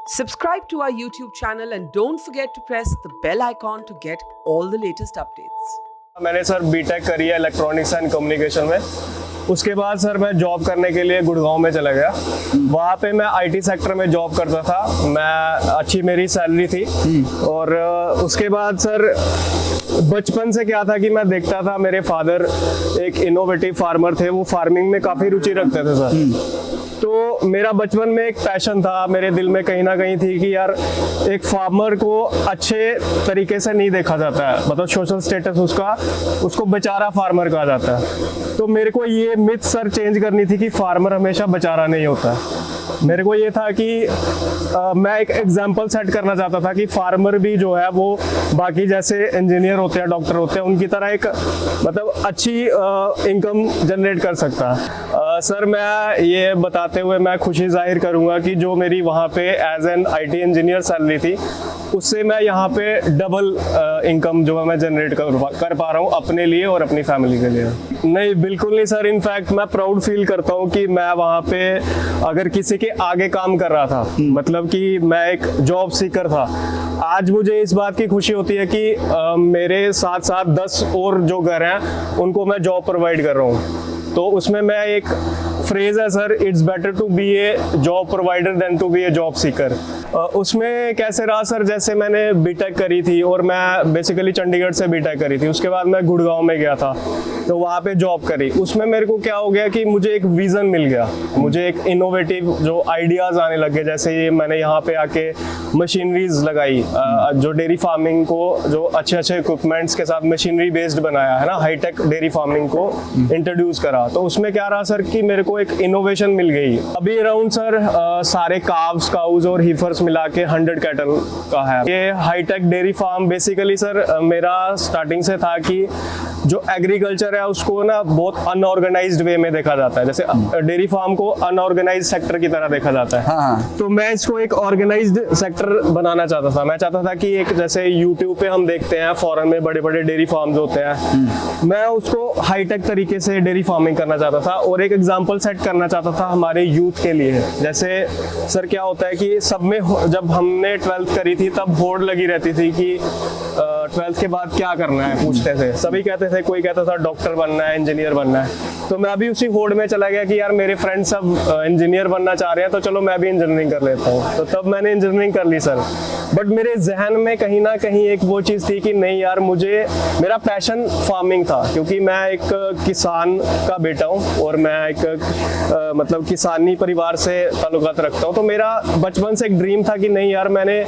Subscribe to our YouTube channel and don't forget to press the bell icon to get all the latest updates. मैंने sir BTech करी है electronics and communication में। उसके बाद sir मैं job करने के लिए गुड़गांव में चला गया। वहाँ पे मैं आईटी सेक्टर में जॉब करता था। मैं अच्छी मेरी सैलरी थी। और उसके बाद सर बचपन से क्या था कि मैं देखता था मेरे फादर एक इनोवेटिव फार्मर थे, वो फार्मिंग में काफ़ी रुचि रखते थे सर। तो मेरा बचपन में एक पैशन था मेरे दिल में कहीं ना कहीं थी कि यार एक फार्मर को अच्छे तरीके से नहीं देखा जाता है, मतलब सोशल स्टेटस उसको बेचारा फार्मर कहा जाता है। तो मेरे को ये मिथ सर चेंज करनी थी कि फार्मर हमेशा बेचारा नहीं होता है। मेरे को ये था कि मैं एक एग्जाम्पल सेट करना चाहता था कि फार्मर भी जो है वो बाकी जैसे इंजीनियर होते हैं, डॉक्टर होते हैं, उनकी तरह एक मतलब अच्छी इनकम जनरेट कर सकता है। सर मैं ये बताते हुए मैं खुशी जाहिर करूंगा कि जो मेरी वहाँ पे as an IT engineer salary थी उससे मैं यहाँ पे डबल इनकम जो है मैं जनरेट कर पा रहा हूँ अपने लिए और अपनी फैमिली के लिए। नहीं, बिल्कुल नहीं सर। इनफैक्ट मैं प्राउड फील करता हूँ कि मैं वहाँ पे अगर किसी के आगे काम कर रहा था, मतलब कि मैं एक जॉब सीकर था। आज मुझे इस बात की खुशी होती है कि मेरे साथ साथ 10 और जो घर हैं उनको मैं जॉब प्रोवाइड कर रहा हूँ। तो उसमें मैं एक फ्रेज है sir, it's better to be a job provider than to be a job seeker. उसमें कैसे रहा सर, जैसे मैंने बीटेक करी थी और मैं बेसिकली चंडीगढ़ से बीटेक करी थी। उसके बाद मैं गुड़गांव में गया था तो वहाँ पे जॉब करी। उसमें मेरे को क्या हो गया कि मुझे एक विज़न मिल गया, मुझे एक इनोवेटिव जो आइडियाज़ आने लगे। जैसे ये मैंने यहाँ पे आके मशीनरीज लगाई, जो डेयरी फार्मिंग को जो अच्छे अच्छे इक्विपमेंट्स के साथ मशीनरी बेस्ड बनाया है ना, हाईटेक डेयरी फार्मिंग को इंट्रोड्यूस करा। तो उसमें क्या रहा सर कि मेरे को एक इनोवेशन मिल गई। अभी अराउंड सर सारे काव्स, काउज और हीफर्स मिला के 100 कैटल का है ये hi-tech dairy farm. Basically sir मेरा स्टार्टिंग से था कि जो एग्रीकल्चर है उसको ना बहुत अनऑर्गेनाइज्ड वे में देखा जाता है, जैसे डेयरी फार्म को अनऑर्गेनाइज्ड सेक्टर की तरह देखा जाता है। हाँ। तो मैं इसको एक ऑर्गेनाइज्ड सेक्टर बनाना चाहता था। मैं चाहता था कि एक जैसे यूट्यूब पे हम देखते हैं फॉरेन में बड़े बड़े डेयरी फार्म्स होते हैं, मैं उसको हाईटेक तरीके से डेयरी फार्मिंग करना चाहता था और एक एग्जांपल सेट करना चाहता था हमारे यूथ के लिए। जैसे सर क्या होता है कि सब में जब हमने 12th करी थी तब होड़ लगी रहती थी कि 12th के बाद क्या करना है, पूछते थे सभी, कहते थे, कोई कहता था डॉक्टर बनना है, इंजीनियर बनना है। तो मैं अभी उसी होड़ में चला गया कि यार मेरे फ्रेंड्स सब इंजीनियर बनना चाह रहे हैं तो चलो मैं भी इंजीनियरिंग कर लेता हूँ। तो तब मैंने इंजीनियरिंग कर ली सर। बट मेरे जहन में कहीं ना कहीं एक वो चीज़ थी कि नहीं यार, मुझे मेरा पैशन फार्मिंग था, क्योंकि मैं एक किसान का बेटा हूँ और मैं एक मतलब किसानी परिवार से ताल्लुकात रखता हूँ। तो मेरा बचपन से एक ड्रीम था कि नहीं यार, मैंने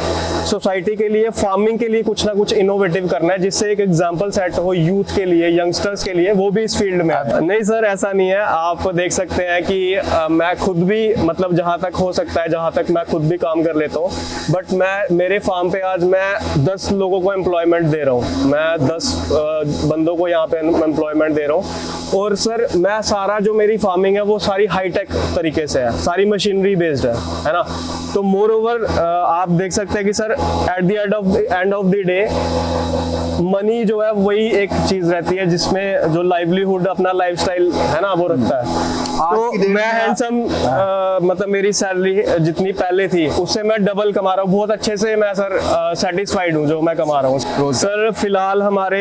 सोसाइटी के लिए फार्मिंग के लिए कुछ ना कुछ इनोवेटिव करना है जिससे एक एग्जांपल सेट हो यूथ के लिए, यंगस्टर्स के लिए, वो भी इस फील्ड में। नहीं सर, ऐसा नहीं है। आप देख सकते हैं कि मैं खुद भी मतलब जहाँ तक हो सकता है, जहाँ तक मैं खुद भी काम कर लेता हूँ। बट मैं मेरे फार्म पे आज मैं 10 लोगों को एम्प्लॉयमेंट दे रहा हूँ, मैं 10 बंदों को यहाँ पे एम्प्लॉयमेंट दे रहा हूँ। और सर मैं सारा जो मेरी फार्मिंग है वो सारी हाईटेक तरीके से है, सारी मशीनरी बेस्ड है ना। तो मोर ओवर आप देख सकते हैं कि sir at the end of the day money जो है वही एक चीज रहती है जिसमें जो लाइवलीहुड, अपना लाइफस्टाइल है ना, वो रखता है। तो मैं हैंडसम मतलब मेरी सैलरी जितनी पहले थी उससे मैं डबल कमा रहा हूँ। बहुत अच्छे से मैं सर सेटिस्फाइड हूँ जो मैं कमा रहा हूँ। सर फिलहाल हमारे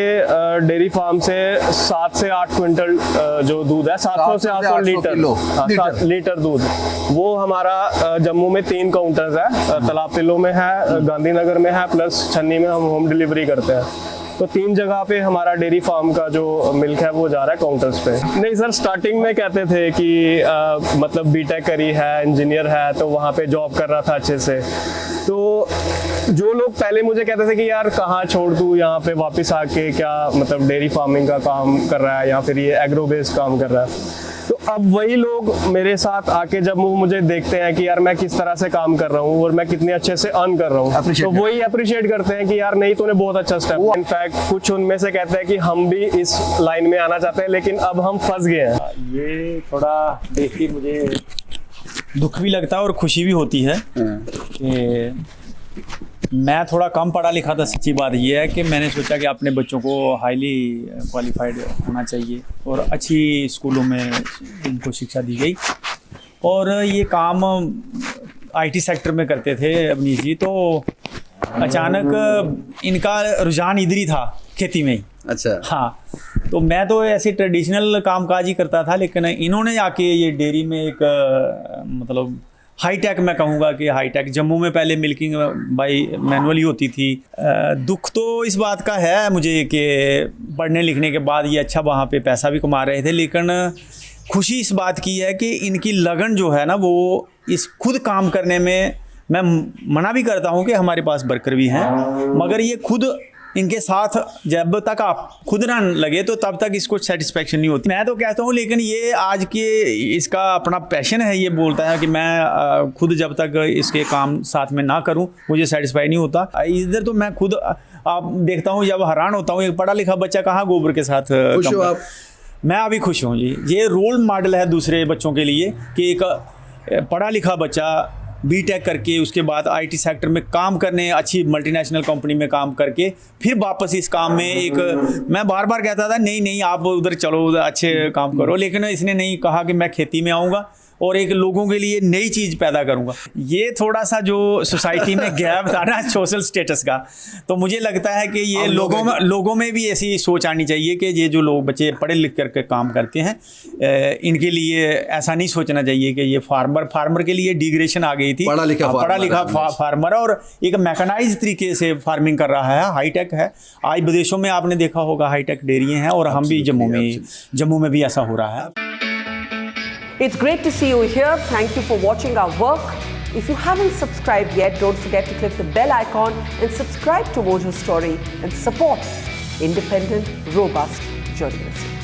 डेयरी फार्म से 7 से 8 क्विंटल जो दूध है, 700 से 800 लीटर दूध, वो हमारा जम्मू में 3 काउंटर्स है, तलाबतिलों में है, गांधीनगर में है, प्लस छन्नी में हम होम डिलीवरी करते हैं। तो 3 जगह पे हमारा डेयरी फार्म का जो मिल्क है वो जा रहा है काउंटर्स पे। नहीं सर, स्टार्टिंग में कहते थे कि मतलब बीटेक करी है, इंजीनियर है, तो वहाँ पे जॉब कर रहा था अच्छे से। तो जो लोग पहले मुझे कहते थे कि यार कहाँ छोड़ तू यहाँ पे वापस आके क्या मतलब डेयरी फार्मिंग का काम कर रहा है या फिर ये एग्रो बेस्ड काम कर रहा है। तो अब वही लोग मेरे साथ आके जब वो मुझे देखते हैं कि यार मैं किस तरह से काम कर रहा हूँ और मैं कितने अच्छे से अर्न कर रहा हूँ, तो वही अप्रिशिएट करते हैं कि यार नहीं, तूने बहुत अच्छा स्टेप। इनफैक्ट कुछ उनमें से कहते हैं कि हम भी इस लाइन में आना चाहते हैं लेकिन अब हम फंस गए हैं। ये थोड़ा देख के मुझे दुख भी लगता है और खुशी भी होती है कि मैं थोड़ा कम पढ़ा लिखा था। सच्ची बात ये है कि मैंने सोचा कि अपने बच्चों को हाईली क्वालिफाइड होना चाहिए और अच्छी स्कूलों में उनको शिक्षा दी गई। और ये काम आईटी सेक्टर में करते थे अवनीश जी, तो अचानक इनका रुझान इधर ही था, खेती में ही। अच्छा। हाँ, तो मैं तो ऐसे ट्रेडिशनल कामकाज ही करता था, लेकिन इन्होंने आके ये डेयरी में एक मतलब हाईटेक, मैं कहूँगा कि हाईटेक, जम्मू में पहले मिल्किंग बाई मैनुअल ही होती थी। दुख तो इस बात का है मुझे कि पढ़ने लिखने के बाद ये अच्छा वहाँ पे पैसा भी कमा रहे थे, लेकिन खुशी इस बात की है कि इनकी लगन जो है ना, वो इस खुद काम करने में, मैं मना भी करता हूँ कि हमारे पास वर्कर भी हैं, मगर ये खुद इनके साथ जब तक आप खुद ना लगे तो तब तक इसको सेटिस्फेक्शन नहीं होती। मैं तो कहता हूँ, लेकिन ये आज के इसका अपना पैशन है, ये बोलता है कि मैं खुद जब तक इसके काम साथ में ना करूँ मुझे सेटिस्फाई नहीं होता। इधर तो मैं खुद आप देखता हूँ, जब हैरान होता हूँ, एक पढ़ा लिखा बच्चा कहाँ गोबर के साथ खुश हो आप? मैं अभी खुश हूँ जी। ये रोल मॉडल है दूसरे बच्चों के लिए कि एक पढ़ा लिखा बच्चा बीटेक करके उसके बाद आईटी सेक्टर में काम करने, अच्छी मल्टीनेशनल कंपनी में काम करके फिर वापस इस काम में एक, मैं बार बार कहता था नहीं नहीं आप उधर चलो, उधर अच्छे काम करो, लेकिन इसने नहीं कहा कि मैं खेती में आऊँगा और एक लोगों के लिए नई चीज़ पैदा करूँगा। ये थोड़ा सा जो सोसाइटी में गैप था ना सोशल स्टेटस का, तो मुझे लगता है कि ये लोगों में भी ऐसी सोच आनी चाहिए कि ये जो लोग बच्चे पढ़े लिख करके काम करते हैं, इनके लिए ऐसा नहीं सोचना चाहिए कि ये फार्मर के लिए डिग्रेडेशन आ गई थी। पढ़ा लिखा फार्मर और एक मैकेनाइज तरीके से फार्मिंग कर रहा है, हाईटेक है। आज विदेशों में आपने देखा होगा हाईटेक डेयरियाँ हैं, और हम भी जम्मू में भी ऐसा हो रहा है। It's great to see you here. Thank you for watching our work. If you haven't subscribed yet, don't forget to click the bell icon and subscribe to Mojo Story and support independent, robust journalism.